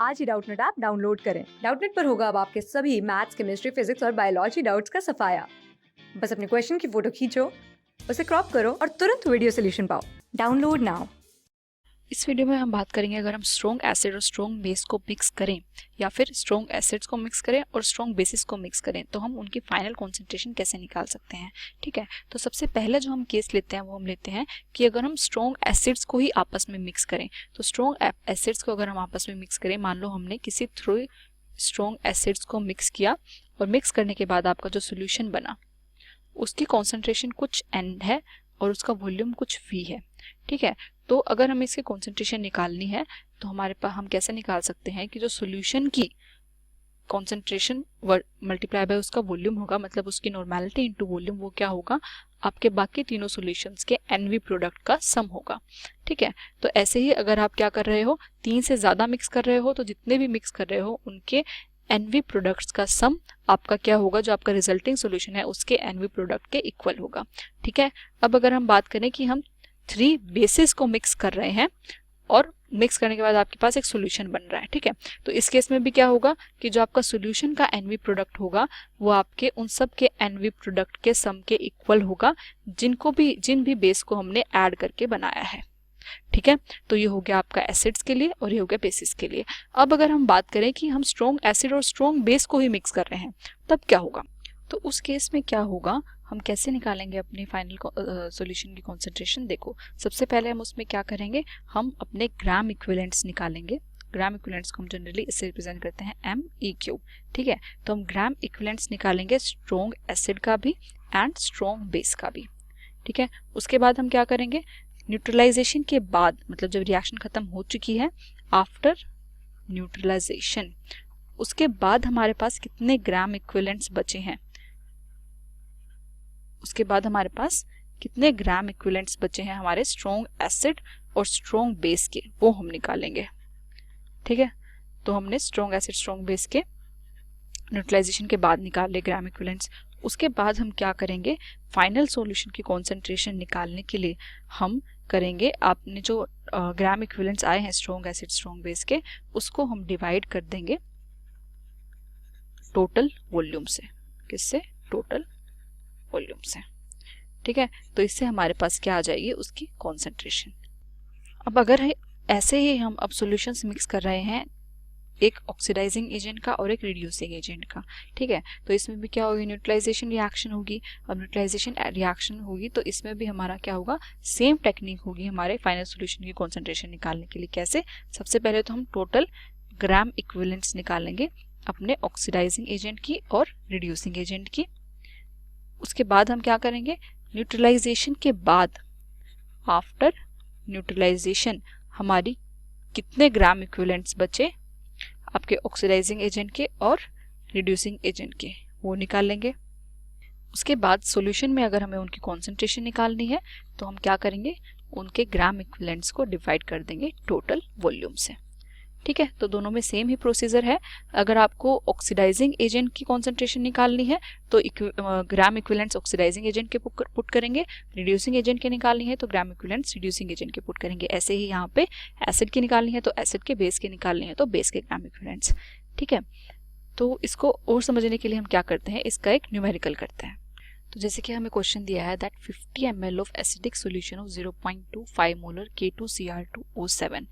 आज ही Doubtnut app download करें। Doubtnut पर होगा अब आपके सभी मैथ्स, केमिस्ट्री, फिजिक्स और बायोलॉजी डाउट्स का सफाया। बस अपने क्वेश्चन की फोटो खींचो, उसे क्रॉप करो और तुरंत वीडियो सोल्यूशन पाओ। Download now. इस वीडियो में हम बात करेंगे अगर हम स्ट्रॉन्ग एसिड और स्ट्रॉन्ग बेस को मिक्स करें या फिर स्ट्रॉन्ग एसिड्स को मिक्स करें और स्ट्रॉन्ग बेसिस को मिक्स करें तो हम उनकी फाइनल कॉन्सेंट्रेशन कैसे निकाल सकते हैं। ठीक है, तो सबसे पहले जो हम केस लेते हैं वो हम लेते हैं कि अगर हम स्ट्रॉन्ग एसिड्स को ही आपस में मिक्स करें। तो स्ट्रॉन्ग एसिड्स को अगर हम आपस में मिक्स करें, मान लो हमने किसी थ्रू स्ट्रॉन्ग एसिड्स को मिक्स किया और मिक्स करने के बाद आपका जो सोल्यूशन बना उसकी कॉन्सेंट्रेशन कुछ N है और उसका वॉल्यूम कुछ V है। ठीक है, तो अगर हमें इसकी कॉन्सेंट्रेशन निकालनी है तो हमारे पास हम कैसे निकाल सकते हैं कि जो सॉल्यूशन की कॉन्सेंट्रेशन मल्टीप्लाई बाय उसका वॉल्यूम होगा, मतलब उसकी नॉर्मेलिटी इनटू वॉल्यूम, वो क्या होगा, आपके बाकी तीनों सॉल्यूशंस के NV प्रोडक्ट का सम होगा। ठीक है, तो ऐसे ही अगर आप क्या कर रहे हो, 3 से ज़्यादा मिक्स कर रहे हो तो जितने भी मिक्स कर रहे हो उनके NV प्रोडक्ट्स का सम आपका क्या होगा, जो आपका रिजल्टिंग सॉल्यूशन है उसके NV प्रोडक्ट के इक्वल होगा। ठीक है, अब अगर हम बात करें कि हम 3 बेसिस को मिक्स कर रहे हैं और मिक्स करने के बाद आपके पास एक सॉल्यूशन बन रहा है। ठीक है, तो इस केस में भी क्या होगा कि जो आपका सॉल्यूशन का NV प्रोडक्ट होगा वो आपके उन सब के NV प्रोडक्ट के सम के इक्वल होगा जिन भी बेस को हमने ऐड करके बनाया है। ठीक है, तो ये हो गया आपका एसिड्स के लिए और ये हो गया बेसिस के लिए। अब अगर हम बात करें कि हम स्ट्रॉन्ग एसिड और स्ट्रॉन्ग बेस को ही मिक्स कर रहे हैं तब क्या होगा, तो उस केस में क्या होगा, हम कैसे निकालेंगे अपनी फाइनल सॉल्यूशन की कॉन्सेंट्रेशन। देखो, सबसे पहले हम उसमें क्या करेंगे, हम अपने ग्राम इक्विवेलेंट्स निकालेंगे। ग्राम इक्विवेलेंट्स को हम जनरली इससे रिप्रेजेंट करते हैं MEQ। ठीक है, तो हम ग्राम इक्विवेलेंट्स निकालेंगे स्ट्रॉन्ग एसिड का भी एंड स्ट्रॉन्ग बेस का भी। ठीक है, उसके बाद हम क्या करेंगे, न्यूट्रलाइजेशन के बाद, मतलब जब रिएक्शन खत्म हो चुकी है, आफ्टर न्यूट्रलाइजेशन, उसके बाद हमारे पास कितने ग्राम इक्विवेलेंट्स बचे हैं, उसके बाद हमारे पास कितने ग्राम इक्विवेलेंट्स बचे हैं हमारे स्ट्रॉन्ग एसिड और स्ट्रॉन्ग बेस के, वो हम निकालेंगे। ठीक है, तो हमने स्ट्रॉन्ग एसिड स्ट्रॉन्ग बेस के न्यूट्रलाइजेशन के बाद निकाल ले ग्राम इक्विवेलेंट्स। उसके बाद हम क्या करेंगे, फाइनल सॉल्यूशन की कॉन्सेंट्रेशन निकालने के लिए हम करेंगे, आपने जो ग्राम इक्विवेलेंट्स आए हैं स्ट्रॉन्ग एसिड स्ट्रॉन्ग बेस के, उसको हम डिवाइड कर देंगे टोटल वॉल्यूम से। किससे? टोटल वॉल्यूम से। ठीक है, तो इससे हमारे पास क्या आ जाएगी, उसकी कॉन्सेंट्रेशन। अब अगर ऐसे ही हम अब सॉल्यूशंस मिक्स कर रहे हैं, एक ऑक्सीडाइजिंग एजेंट का और एक रिड्यूसिंग एजेंट का। ठीक है, तो इसमें भी क्या होगी, न्यूट्रलाइजेशन रिएक्शन होगी। अब न्यूट्रलाइजेशन रिएक्शन होगी तो इसमें भी हमारा क्या होगा, सेम टेक्निक होगी हमारे फाइनल सॉल्यूशन की कॉन्सेंट्रेशन निकालने के लिए। कैसे? सबसे पहले तो हम टोटल ग्राम इक्विवेलेंट्स निकालेंगे अपने ऑक्सीडाइजिंग एजेंट की और रिड्यूसिंग एजेंट की। उसके बाद हम क्या करेंगे, न्यूट्रलाइजेशन के बाद, आफ्टर न्यूट्रलाइजेशन, हमारी कितने ग्राम इक्विवेलेंट्स बचे आपके ऑक्सीडाइजिंग एजेंट के और रिड्यूसिंग एजेंट के, वो निकाल लेंगे। उसके बाद सॉल्यूशन में अगर हमें उनकी कॉन्सेंट्रेशन निकालनी है तो हम क्या करेंगे, उनके ग्राम इक्विवेलेंट्स को डिवाइड कर देंगे टोटल वॉल्यूम से। ठीक है, तो दोनों में सेम ही प्रोसीजर है। अगर आपको ऑक्सीडाइजिंग एजेंट की कॉन्सेंट्रेशन निकालनी है तो ग्राम इक्विवेलेंट्स ऑक्सीडाइजिंग एजेंट के पुट करेंगे, रिड्यूसिंग एजेंट के निकालनी है तो ग्राम इक्विवेलेंट्स रिड्यूसिंग एजेंट के पुट करेंगे। ऐसे ही यहाँ पे एसिड की निकालनी है तो एसिड के, बेस के निकालनी है तो बेस के ग्राम इक्विवेलेंट्स। ठीक है, तो इसको और समझने के लिए हम क्या करते हैं, इसका एक न्यूमेरिकल करते हैं। तो जैसे कि हमें क्वेश्चन दिया है that 50 ml of acidic solution of 0.25 molar K2Cr2O7,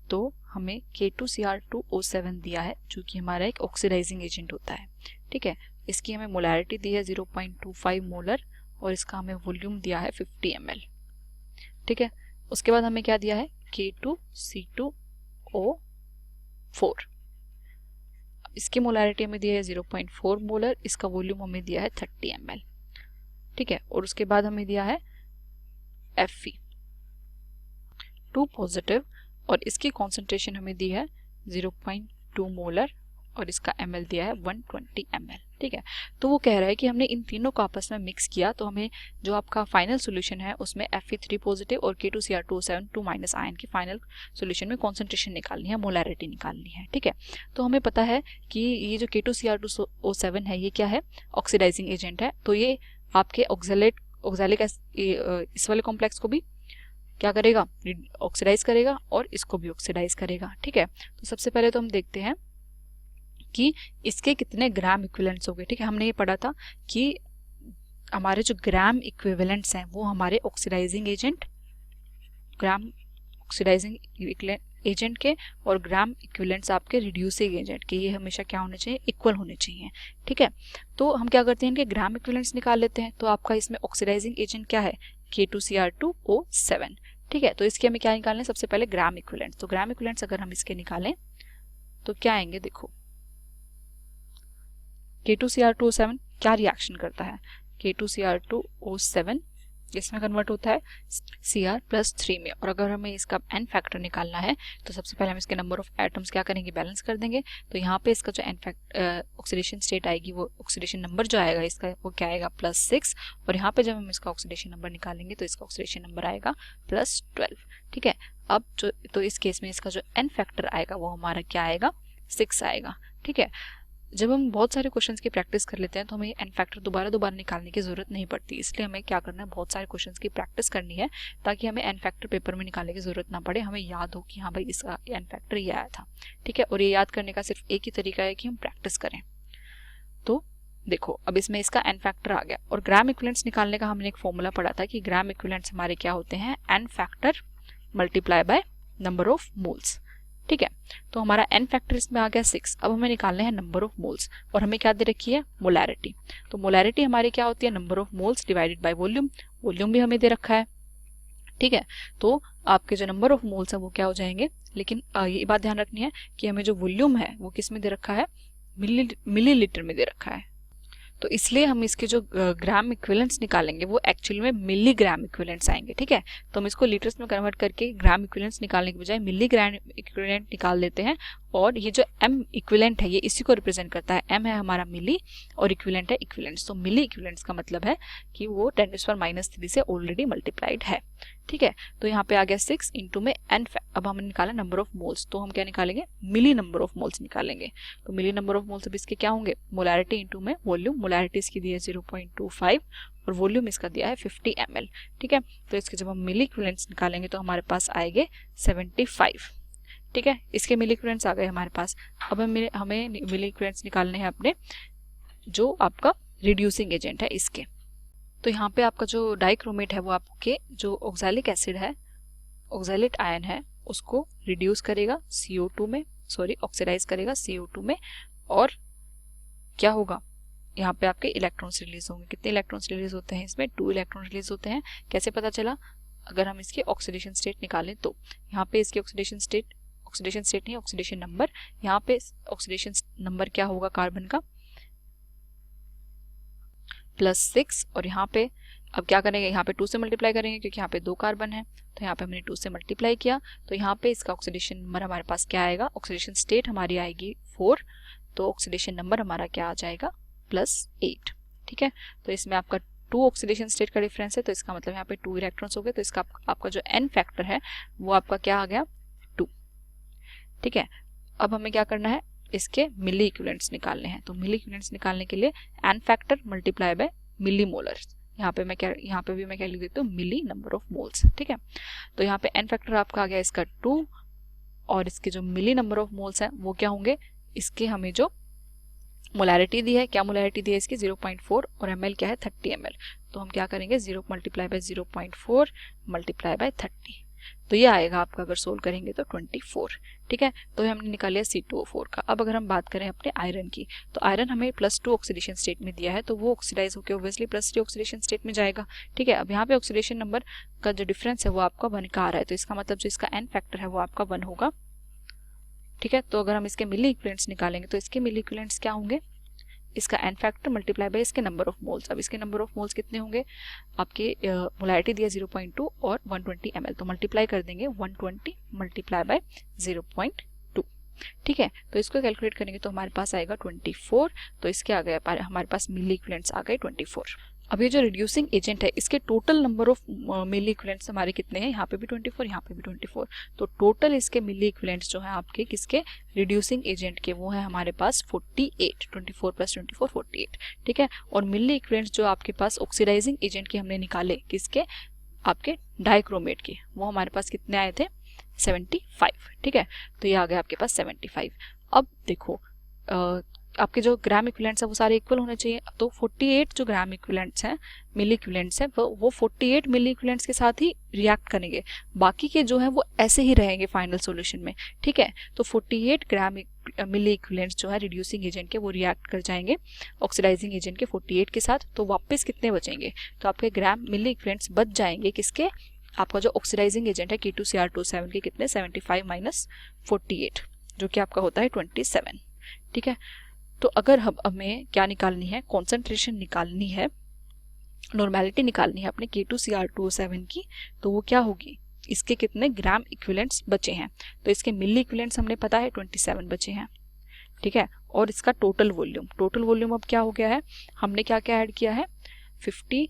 तो हमें K2Cr2O7 दिया है जो कि हमारा एक ऑक्सीडाइजिंग एजेंट होता है। ठीक है, इसकी हमें मोलैरिटी दी है 0.25 मोलर और इसका हमें वॉल्यूम दिया है 50 ml। ठीक है, उसके बाद हमें क्या दिया है, K2C2O4, इसकी मोलैरिटी हमें दिया है 0.4 मोलर, इसका वॉल्यूम हमें दिया है 30 ml। ठीक है, और उसके बाद हमें दिया है Fe2 पॉजिटिव और इसकी कॉन्सेंट्रेशन हमें दी है 0.2 मोलर और इसका ml दिया है 120 ml। ठीक है, तो वो कह रहा है कि हमने इन तीनों को आपस में मिक्स किया तो हमें जो आपका फाइनल सॉल्यूशन है उसमें Fe3 पॉजिटिव और K2Cr2O7 2 माइनस आयन की फाइनल सॉल्यूशन में कॉन्सेंट्रेशन निकालनी है, मोलैरिटी निकालनी है। ठीक है, तो हमें पता है कि ये जो K2Cr2O7 है ये क्या है, ऑक्सीडाइजिंग एजेंट है, तो ये आपके ऑक्सैलिक इस वाले कॉम्प्लेक्स को भी क्या करेगा, ऑक्सीडाइज करेगा और इसको भी ऑक्सीडाइज करेगा। ठीक है, तो सबसे पहले तो हम देखते हैं कि इसके कितने ग्राम इक्विवेलेंट्स हो गए। ठीक है, हमने ये पढ़ा था कि हमारे जो ग्राम इक्विवेलेंट्स हैं वो हमारे ऑक्सीडाइजिंग एजेंट, ग्राम ऑक्सीडाइजिंग एजेंट के और ग्राम इक्विवेलेंट्स आपके रिड्यूसिंग एजेंट के, ये हमेशा क्या होने चाहिए, इक्वल होने चाहिए। ठीक है, तो हम क्या करते हैं, इनके ग्राम इक्विवेलेंट्स निकाल लेते हैं। तो आपका इसमें ऑक्सीडाइजिंग एजेंट क्या है, K2Cr2O7। ठीक है, तो इसके हमें क्या निकालना है, सबसे पहले ग्राम इक्विवेलेंट्स। तो ग्राम इक्विवेलेंट्स अगर हम इसके निकालें तो क्या आएंगे, देखो K2Cr2O7 क्या रिएक्शन करता है, K2Cr2O7 इसमें कन्वर्ट होता है Cr+3 में। और अगर हमें इसका n फैक्टर निकालना है तो सबसे पहले हम इसके नंबर ऑफ एटम्स क्या करेंगे, बैलेंस कर देंगे। तो यहाँ पे इसका जो ऑक्सीडेशन स्टेट आएगी, वो ऑक्सीडेशन नंबर जो आएगा इसका वो क्या आएगा, +6। और यहाँ पे जब हम इसका ऑक्सीडेशन नंबर निकालेंगे तो इसका ऑक्सीडेशन नंबर आएगा +12। ठीक है, अब जो तो इस केस में इसका जो n फैक्टर आएगा वो हमारा क्या आएगा, 6 आएगा। ठीक है, जब हम बहुत सारे क्वेश्चंस की प्रैक्टिस कर लेते हैं तो हमें एन फैक्टर दोबारा निकालने की जरूरत नहीं पड़ती। इसलिए हमें क्या करना है, बहुत सारे क्वेश्चंस की प्रैक्टिस करनी है ताकि हमें एन फैक्टर पेपर में निकालने की जरूरत ना पड़े, हमें याद हो कि हाँ भाई इसका एन फैक्टर ये आया था। ठीक है, और ये याद करने का सिर्फ एक ही तरीका है कि हम प्रैक्टिस करें। तो देखो अब इसमें इसका एन फैक्टर आ गया। और ग्राम इक्विवेलेंट्स निकालने का हमने एक फॉर्मूला पढ़ा था कि ग्राम इक्विवेलेंट्स हमारे क्या होते हैं, N factor multiply by number of moles. ठीक है, तो हमारा एन फैक्टर इसमें आ गया 6। अब हमें निकालने हैं नंबर ऑफ मोल्स, और हमें क्या दे रखी है, मोलैरिटी। तो मोलैरिटी हमारी क्या होती है, number of moles divided by volume. Volume भी हमें दे रखा है। ठीक है, तो आपके जो नंबर ऑफ मोल्स है वो क्या हो जाएंगे, लेकिन ये बात ध्यान रखनी है कि हमें जो वॉल्यूम है वो किस में दे रखा है, मिलीलीटर में दे रखा है। तो इसलिए हम इसके जो ग्राम इक्विवेलेंट्स निकालेंगे वो एक्चुअली में मिलीग्राम इक्विवेलेंट्स आएंगे। ठीक है, तो हम इसको लीटर्स में कन्वर्ट करके ग्राम इक्विवेलेंट्स निकालने के बजाय मिलीग्राम इक्विवेलेंट निकाल देते हैं। और ये जो m इक्विवेलेंट है ये इसी को रिप्रेजेंट करता है। m है हमारा मिली और इक्विवेलेंट है इक्विवेलेंट्स। तो मिली इक्विवेलेंट्स का मतलब है कि वो 10⁻³ से ऑलरेडी मल्टीप्लाइड है। ठीक है, तो यहाँ पे आ गया 6 इंटू में n। अब हमने निकाला नंबर ऑफ मोल्स, तो हम क्या निकालेंगे, मिली नंबर ऑफ मोल्स निकालेंगे। तो मिली नंबर ऑफ मोल्स अब इसके क्या होंगे, मोलैरिटी इंटू में वॉल्यूम। मोलैरिटी इसकी दी है 0.25 और वॉल्यूम इसका दिया है 50 ml। ठीक है, तो इसके जब हम मिली इक्विवेलेंट्स निकालेंगे तो हमारे पास आएंगे 75। ठीक है, इसके मिली इक्विवेलेंट्स आ गए हमारे पास। अब हमें मिली इक्विवेलेंट्स निकालने हैं अपने जो आपका रिड्यूसिंग एजेंट है इसके। तो यहाँ पे आपका जो डाइक्रोमेट है वो आपके जो ऑक्सैलिक एसिड है, ऑक्सैलेट आयन है, उसको रिड्यूस करेगा CO2 में, ऑक्सीडाइज करेगा CO2 में। और क्या होगा, यहाँ पे आपके इलेक्ट्रॉन्स रिलीज होंगे। कितने इलेक्ट्रॉन्स रिलीज होते हैं इसमें, 2 इलेक्ट्रॉन रिलीज होते हैं। कैसे पता चला, अगर हम इसके ऑक्सीडेशन स्टेट निकालें तो यहाँ पे इसके ऑक्सीडेशन स्टेट नहीं, ऑक्सीडेशन नंबर, यहाँ पे ऑक्सीडेशन नंबर क्या होगा कार्बन का, +6। और यहाँ पे अब क्या करेंगे, यहाँ पे 2 से मल्टीप्लाई करेंगे क्योंकि यहाँ पे 2 कार्बन है। तो यहाँ पे हमने 2 से मल्टीप्लाई किया तो यहाँ पे इसका ऑक्सीडेशन नंबर हमारे पास क्या आएगा, ऑक्सीडेशन स्टेट हमारी आएगी 4। तो ऑक्सीडेशन नंबर हमारा क्या आ जाएगा, +8। ठीक है, तो इसमें आपका 2 ऑक्सीडेशन स्टेट का डिफरेंस है, तो इसका मतलब यहाँ पे 2 इलेक्ट्रॉन्स हो गए। तो इसका आपका जो n फैक्टर है वो आपका क्या आ गया, 2। ठीक है, अब हमें क्या करना है, इसके मिली इक्विवेलेंट्स निकालने हैं। तो मिली इक्विवेलेंट्स निकालने के लिए n factor multiply by millimolar. यहाँ पे भी मैं क्या लिख देती हूँ, मिली नंबर ऑफ मोल्स। ठीक है, तो यहाँ पे n फैक्टर आपका आ गया इसका 2 और इसके जो मिली नंबर ऑफ मोल्स हैं वो क्या होंगे, इसके हमें जो मोलैरिटी दी है, क्या मोलैरिटी दी है इसकी 0.4 और ml क्या है 30 ml। तो हम क्या करेंगे, 0 मल्टीप्लाई बाय 0.4 मल्टीप्लाई बाय 30। तो ये आएगा आपका, अगर सोल्व करेंगे तो 24। ठीक है, तो हमने निकालिया C2O4 का। अब अगर हम बात करें अपने आयरन की, तो आयरन हमें +2 ऑक्सीडेशन स्टेट में दिया है, तो वो ऑक्सीडाइज होकर ऑब्वियसली +3 ऑक्सीडेशन स्टेट में जाएगा। ठीक है, अब यहाँ पे ऑक्सीडेशन नंबर का जो डिफरेंस है वो आपका 1 का आ रहा है, तो इसका मतलब जो इसका n फैक्टर है वो आपका 1 होगा। ठीक है, तो अगर हम इसके मिली इक्विवेलेंट्स निकालेंगे तो इसके मिली इक्विवेलेंट्स क्या होंगे, इसका n फैक्टर मल्टीप्लाई बाय इसके नंबर ऑफ मोल्स। अब इसके नंबर ऑफ मोल्स कितने होंगे, आपके मोलैरिटी दिया 0.2 और 120 ml, तो मल्टीप्लाई कर देंगे 120 मल्टीप्लाई बाय 0.2। ठीक है, तो इसको कैलकुलेट करेंगे तो हमारे पास आएगा 24। तो इसके आ गए हमारे पास मिली इक्विवेलेंट्स आ गए 24। अब ये जो रिड्यूसिंग एजेंट है इसके total number of milliequivalents हमारे कितने हैं, यहाँ पे भी 24, यहाँ पे भी 24। तो टोटल इसके मिली इक्विवेलेंट्स जो है आपके किसके, रिड्यूसिंग एजेंट के, वो है हमारे पास 48। 24 + 24 48। ठीक है, और मिली इक्विवेलेंट्स जो आपके पास ऑक्सीडाइजिंग एजेंट के हमने निकाले किसके, आपके डाइक्रोमेट के, वो हमारे पास कितने आए थे 75, ठीक है। तो ये आ गया आपके पास 75। अब देखो आपके जो ग्राम इक्विवेलेंट्स है वो सारे इक्वल होने चाहिए। तो 48 जो ग्राम इक्विवेलेंट्स हैं, मिली इक्विवेलेंट्स हैं, वो 48 मिली इक्विवेलेंट्स के साथ ही रिएक्ट करेंगे, बाकी के जो हैं वो ऐसे ही रहेंगे फाइनल सॉल्यूशन में, ठीक है। तो 48 ग्राम मिली इक्विवेलेंट्स जो है रिड्यूसिंग एजेंट के वो रिएक्ट कर जाएंगे ऑक्सीडाइजिंग एजेंट के 48 के साथ। तो वापस कितने बचेंगे, तो आपके ग्राम मिली इक्विवेलेंट्स बच जाएंगे किसके, आपका जो ऑक्सीडाइजिंग एजेंट है K2Cr27 के कितने 75 माइनस 48, जो कि आपका होता है 27, ठीक है। तो अगर हमें क्या निकालनी है, कॉन्सेंट्रेशन निकालनी है, नॉर्मेलिटी निकालनी है अपने K2Cr27 की, तो वो क्या होगी, इसके कितने ग्राम इक्विवेलेंट्स बचे हैं, तो इसके मिली इक्विवेलेंट्स हमने पता है 27 बचे हैं, ठीक है। और इसका टोटल वॉल्यूम अब क्या हो गया है, हमने क्या क्या ऐड किया है 50,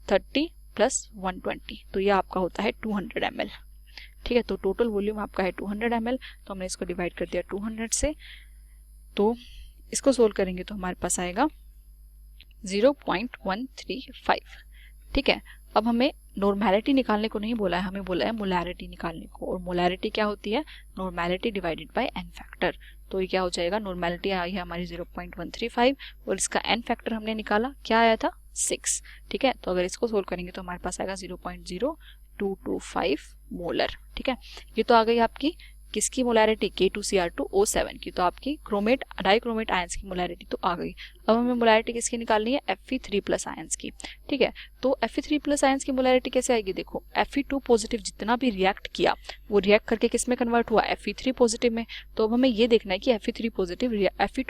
30 प्लस 120, तो ये आपका होता है 200 ml, ठीक है। तो टोटल वॉल्यूम आपका है 200 ml, तो हमने इसको डिवाइड कर दिया 200 से, तो इसको सोल्व करेंगे तो हमारे पास आएगा 0.135, ठीक है। अब हमें नॉर्मेलिटी निकालने को नहीं बोला है, हमें बोला है मोलैरिटी निकालने को, और मोलैरिटी क्या होती है, normality divided by N factor. तो ये क्या हो जाएगा, नॉर्मेलिटी आई है हमारी 0.135 और इसका एन फैक्टर हमने निकाला, क्या आया था 6, ठीक है। तो अगर इसको सोल्व करेंगे तो हमारे पास आएगा 0.0225 मोलर, ठीक है। ये तो आ गई आपकी किसकी मोलैरिटी, K2Cr2O7 की, तो आपकी क्रोमेट डाइक्रोमेट आयंस की मोलैरिटी तो आ गई। अब हमें मोलैरिटी किसकी निकालनी है, Fe3+ आयंस की, ठीक है। तो Fe3+ आयंस की मोलैरिटी कैसे आएगी, देखो Fe2 पॉजिटिव जितना भी रिएक्ट किया वो रिएक्ट करके किस में कन्वर्ट हुआ, Fe3 पॉजिटिव में। तो अब हमें ये देखना है कि Fe2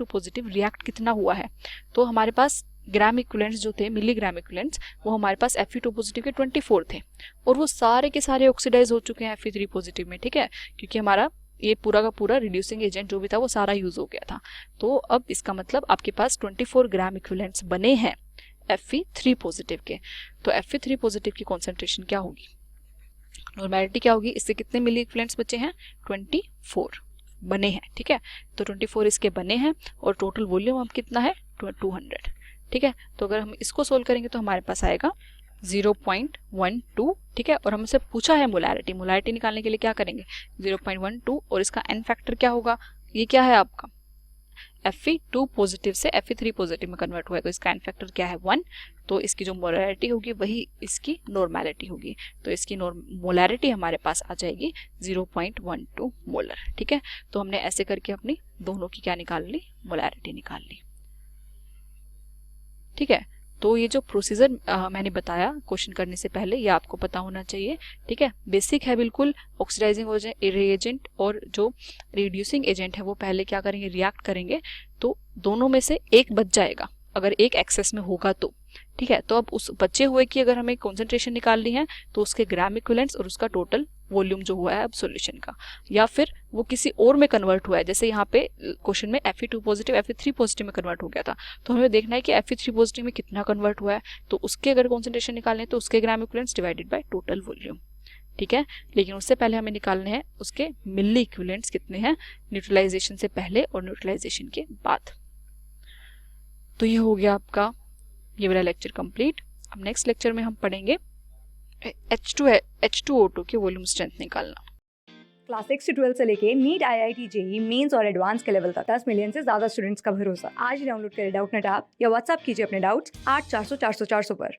पॉजिटिव रिएक्ट कितना हुआ है। तो हमारे पास ग्राम इक्विवेलेंट्स जो थे, मिलीग्राम इक्विवेलेंट्स, वो हमारे पास Fe2 पॉजिटिव के 24 थे, और वो सारे के सारे ऑक्सीडाइज हो चुके हैं Fe3 पॉजिटिव में, ठीक है, क्योंकि हमारा ये पूरा का पूरा रिड्यूसिंग एजेंट जो भी था वो सारा यूज हो गया था। तो अब इसका मतलब आपके पास 24 ग्राम इक्विवेलेंट्स बने हैं Fe3 पॉजिटिव के। तो Fe3 पॉजिटिव की कॉन्सेंट्रेशन क्या होगी, नॉर्मेलिटी क्या होगी, इससे कितने मिली इक्विवेलेंट्स बचे हैं, 24 बने हैं, ठीक है। तो 24 इसके बने हैं और टोटल वॉल्यूम अब कितना है 200, ठीक है। तो अगर हम इसको सोल्व करेंगे तो हमारे पास आएगा 0.12, ठीक है। और हमसे पूछा है मोलैरिटी निकालने के लिए क्या करेंगे 0.12, और इसका एन फैक्टर क्या होगा, ये क्या है आपका Fe2 पॉजिटिव से Fe3 पॉजिटिव में कन्वर्ट हुआ है, तो इसका एन फैक्टर क्या है 1, तो इसकी जो मोलैरिटी होगी वही इसकी नॉर्मेलिटी होगी। तो इसकी मोलैरिटी हमारे पास आ जाएगी 0.12 मोलर, ठीक है। तो हमने ऐसे करके अपनी दोनों की क्या निकाल ली, मोलैरिटी निकाल ली, ठीक है। तो ये जो प्रोसीजर मैंने बताया क्वेश्चन करने से पहले, ये आपको पता होना चाहिए, ठीक है। बेसिक है बिल्कुल। ऑक्सीडाइजिंग रिएजेंट और जो रिड्यूसिंग एजेंट है वो पहले क्या करेंगे, रिएक्ट करेंगे, तो दोनों में से एक बच जाएगा अगर एक एक्सेस में होगा तो, ठीक है। तो अब उस बचे हुए की अगर हमें कॉन्सेंट्रेशन निकालनी है तो उसके ग्राम इक्विवेलेंट्स और उसका टोटल वॉल्यूम जो हुआ है अब सॉल्यूशन का, या फिर वो किसी और में कन्वर्ट हुआ है, जैसे यहाँ पे क्वेश्चन में Fe2 पॉजिटिव Fe3 पॉजिटिव में कन्वर्ट हो गया था, तो हमें देखना है कि Fe3 पॉजिटिव में कितना कन्वर्ट हुआ है, तो उसके अगर कॉन्सेंट्रेशन निकालने तो उसके gram equivalents divided by total volume, ठीक है। लेकिन उससे पहले हमें निकालने हैं उसके मिली इक्विवेलेंट्स कितने हैं, न्यूट्रलाइजेशन से पहले और न्यूट्रलाइजेशन के बाद। तो ये हो गया आपका ये वाला लेक्चर कंप्लीट। अब नेक्स्ट लेक्चर में हम पढ़ेंगे H2O2 के वॉल्यूम स्ट्रेंथ निकालना। क्लास 6 से 12 से लेके नीट, IIT, जेईई मेंस और एडवांस के लेवल तक 10 मिलियन से ज्यादा स्टूडेंट्स का भरोसा। आज ही डाउनलोड करें डाउटनेट ऐप या व्हाट्सएप कीजिए अपने डाउट्स 8400 400 400 पर।